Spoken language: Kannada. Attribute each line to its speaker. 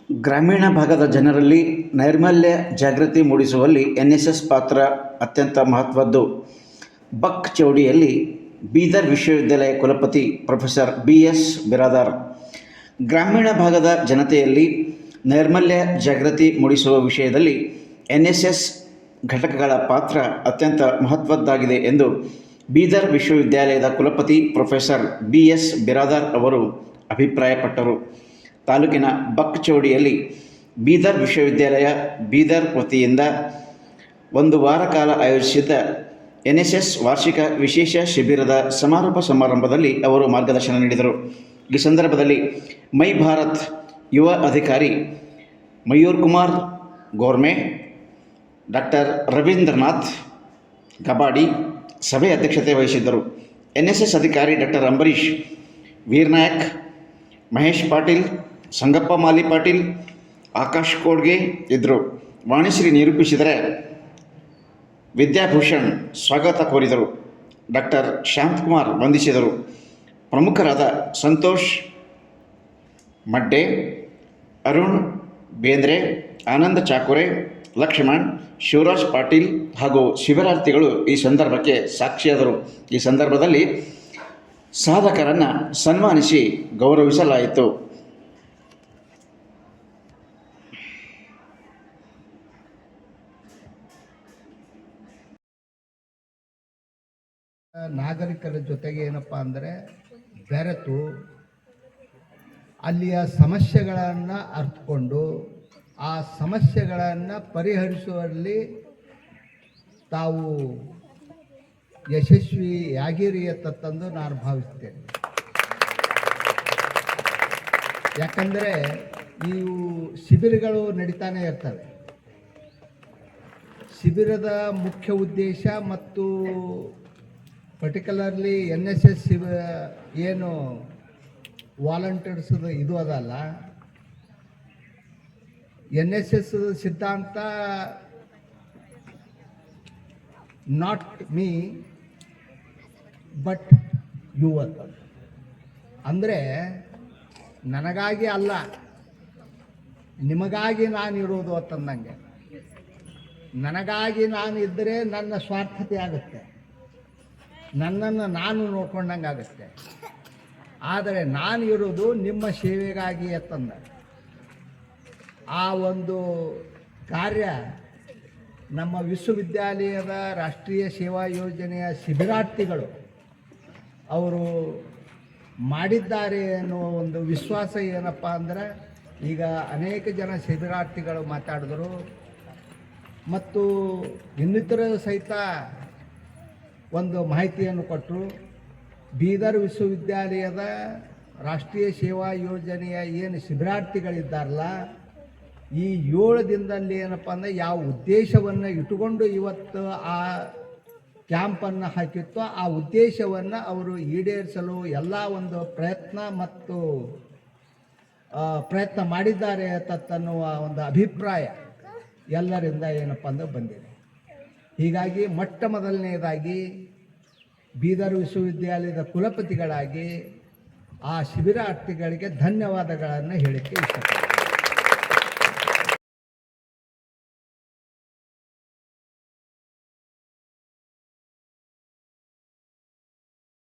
Speaker 1: ಗ್ರಾಮೀಣ ಭಾಗದ ಜನರಲ್ಲಿ ನೈರ್ಮಲ್ಯ ಜಾಗೃತಿ ಮೂಡಿಸುವಲ್ಲಿ ಎನ್ಎಸ್ಎಸ್ ಪಾತ್ರ ಅತ್ಯಂತ ಮಹತ್ವದ್ದು. ಬಕ್ ಚೌಡಿಯಲ್ಲಿ ಬೀದರ್ ವಿಶ್ವವಿದ್ಯಾಲಯ ಕುಲಪತಿ ಪ್ರೊಫೆಸರ್ BS ಬಿರಾದಾರ್. ಗ್ರಾಮೀಣ ಭಾಗದ ಜನತೆಯಲ್ಲಿ ನೈರ್ಮಲ್ಯ ಜಾಗೃತಿ ಮೂಡಿಸುವ ವಿಷಯದಲ್ಲಿ ಎನ್ಎಸ್ಎಸ್ ಘಟಕಗಳ ಪಾತ್ರ ಅತ್ಯಂತ ಮಹತ್ವದ್ದಾಗಿದೆ ಎಂದು ಬೀದರ್ ವಿಶ್ವವಿದ್ಯಾಲಯದ ಕುಲಪತಿ ಪ್ರೊಫೆಸರ್ BS ಬಿರಾದಾರ್ ಅವರು ಅಭಿಪ್ರಾಯಪಟ್ಟರು. ತಾಲೂಕಿನ ಬಕ್ ಚೌಡಿಯಲ್ಲಿ ಬೀದರ್ ವಿಶ್ವವಿದ್ಯಾಲಯ ಬೀದರ್ ವತಿಯಿಂದ ಒಂದು ವಾರ ಕಾಲ ಆಯೋಜಿಸಿದ್ದ ಎನ್ಎಸ್ಎಸ್ ವಾರ್ಷಿಕ ವಿಶೇಷ ಶಿಬಿರದ ಸಮಾರೋಪ ಸಮಾರಂಭದಲ್ಲಿ ಅವರು ಮಾರ್ಗದರ್ಶನ ನೀಡಿದರು. ಈ ಸಂದರ್ಭದಲ್ಲಿ ಮೈ ಭಾರತ್ ಯುವ ಅಧಿಕಾರಿ ಮಯೂರ್ ಕುಮಾರ್ ಗೋರ್ಮೆ, ಡಾಕ್ಟರ್ ರವೀಂದ್ರನಾಥ್ ಗಬಾಡಿ ಸಭೆ ಅಧ್ಯಕ್ಷತೆ ವಹಿಸಿದ್ದರು. ಎನ್ಎಸ್ಎಸ್ ಅಧಿಕಾರಿ ಡಾಕ್ಟರ್ ಅಂಬರೀಶ್ ವೀರ್ನಾಯಕ್, ಮಹೇಶ್ ಪಾಟೀಲ್, ಸಂಗಪ್ಪ ಮಾಲಿ ಪಾಟೀಲ್, ಆಕಾಶ್ ಕೋಡ್ಗೆ ಇದ್ದರು. ವಾಣಿಶ್ರೀ ನಿರೂಪಿಸಿದರೆ ವಿದ್ಯಾಭೂಷಣ್ ಸ್ವಾಗತ ಕೋರಿದರು. ಡಾಕ್ಟರ್ ಶಾಂತಕುಮಾರ್ ವಂದಿಸಿದರು. ಪ್ರಮುಖರಾದ ಸಂತೋಷ್ ಮಡ್ಡೆ, ಅರುಣ್ ಬೇಂದ್ರೆ, ಆನಂದ ಚಾಕುರೆ, ಲಕ್ಷ್ಮಣ್, ಶಿವರಾಜ್ ಪಾಟೀಲ್ ಹಾಗೂ ಶಿಬಿರಾರ್ಥಿಗಳು ಈ ಸಂದರ್ಭಕ್ಕೆ ಸಾಕ್ಷಿಯಾದರು. ಈ ಸಂದರ್ಭದಲ್ಲಿ ಸಾಧಕರನ್ನು ಸನ್ಮಾನಿಸಿ ಗೌರವಿಸಲಾಯಿತು.
Speaker 2: ನಾಗರಿಕರ ಜೊತೆಗೆ ಏನಪ್ಪ ಅಂದರೆ ಬೆರೆತು ಅಲ್ಲಿಯ ಸಮಸ್ಯೆಗಳನ್ನು ಅರ್ಥಕೊಂಡು ಆ ಸಮಸ್ಯೆಗಳನ್ನು ಪರಿಹರಿಸುವಲ್ಲಿ ತಾವು ಯಶಸ್ವಿಯಾಗಿರಿ ಅಂತಂದು ನಾನು ಭಾವಿಸ್ತೇನೆ. ಯಾಕಂದರೆ ಇವು ಶಿಬಿರಗಳು ನಡೀತಾನೆ ಇರ್ತವೆ. ಶಿಬಿರದ ಮುಖ್ಯ ಉದ್ದೇಶ ಮತ್ತು ಪರ್ಟಿಕ್ಯುಲರ್ಲಿ ಎನ್ಎಸ್ಎಸ್ ಏನು ವಾಲಂಟಿಯರ್ಸ್ದು ಇದು ಅದಲ್ಲ, ಎನ್ಎಸ್ಎಸ್ ಸಿದ್ಧಾಂತ ನಾಟ್ ಮೀ ಬಟ್ ಯು ಅಂತ. ಅಂದರೆ ನನಗಾಗಿ ಅಲ್ಲ, ನಿಮಗಾಗಿ ನಾನು ಇರೋದು ಅಂತಂದಂಗೆ. ನನಗಾಗಿ ನಾನು ಇದ್ದರೆ ನನ್ನ ಸ್ವಾರ್ಥತೆ ಆಗುತ್ತೆ, ನನ್ನನ್ನು ನಾನು ನೋಡ್ಕೊಂಡಂಗೆ ಆಗುತ್ತೆ. ಆದರೆ ನಾನು ಇರೋದು ನಿಮ್ಮ ಸೇವೆಗಾಗಿ ಅಂತಂದ ಆ ಒಂದು ಕಾರ್ಯ ನಮ್ಮ ವಿಶ್ವವಿದ್ಯಾಲಯದ ರಾಷ್ಟ್ರೀಯ ಸೇವಾ ಯೋಜನೆಯ ಶಿಬಿರಾರ್ಥಿಗಳು ಅವರು ಮಾಡಿದ್ದಾರೆ ಅನ್ನೋ ಒಂದು ವಿಶ್ವಾಸ ಏನಪ್ಪ ಅಂದ್ರೆ, ಈಗ ಅನೇಕ ಜನ ಶಿಬಿರಾರ್ಥಿಗಳು ಮಾತಾಡಿದರು ಮತ್ತು ಇನ್ನಿತರ ಸಹಿತ ಒಂದು ಮಾಹಿತಿಯನ್ನು ಕೊಟ್ಟರು. ಬೀದರ್ ವಿಶ್ವವಿದ್ಯಾಲಯದ ರಾಷ್ಟ್ರೀಯ ಸೇವಾ ಯೋಜನೆಯ ಏನು ಶಿಬಿರಾರ್ಥಿಗಳಿದ್ದಾರಲ್ಲ, ಈ 7 ದಿನದಲ್ಲಿ ಏನಪ್ಪ ಅಂದರೆ ಯಾವ ಉದ್ದೇಶವನ್ನು ಇಟ್ಟುಕೊಂಡು ಇವತ್ತು ಆ ಕ್ಯಾಂಪನ್ನು ಹಾಕಿತ್ತು, ಆ ಉದ್ದೇಶವನ್ನು ಅವರು ಈಡೇರಿಸಲು ಎಲ್ಲ ಒಂದು ಪ್ರಯತ್ನ ಮಾಡಿದ್ದಾರೆ ಅಂತನ್ನುವ ಒಂದು ಅಭಿಪ್ರಾಯ ಎಲ್ಲರಿಂದ ಏನಪ್ಪ ಅಂದರೆ ಬಂದಿದೆ. ಹೀಗಾಗಿ ಮೊಟ್ಟ ಮೊದಲನೆಯದಾಗಿ ಬೀದರ್ ವಿಶ್ವವಿದ್ಯಾಲಯದ ಕುಲಪತಿಗಳಾಗಿ ಆ ಶಿಬಿರಾರ್ಥಿಗಳಿಗೆ ಧನ್ಯವಾದಗಳನ್ನು ಹೇಳಕ್ಕೆ ಇಷ್ಟಪಡ್ತೀನಿ.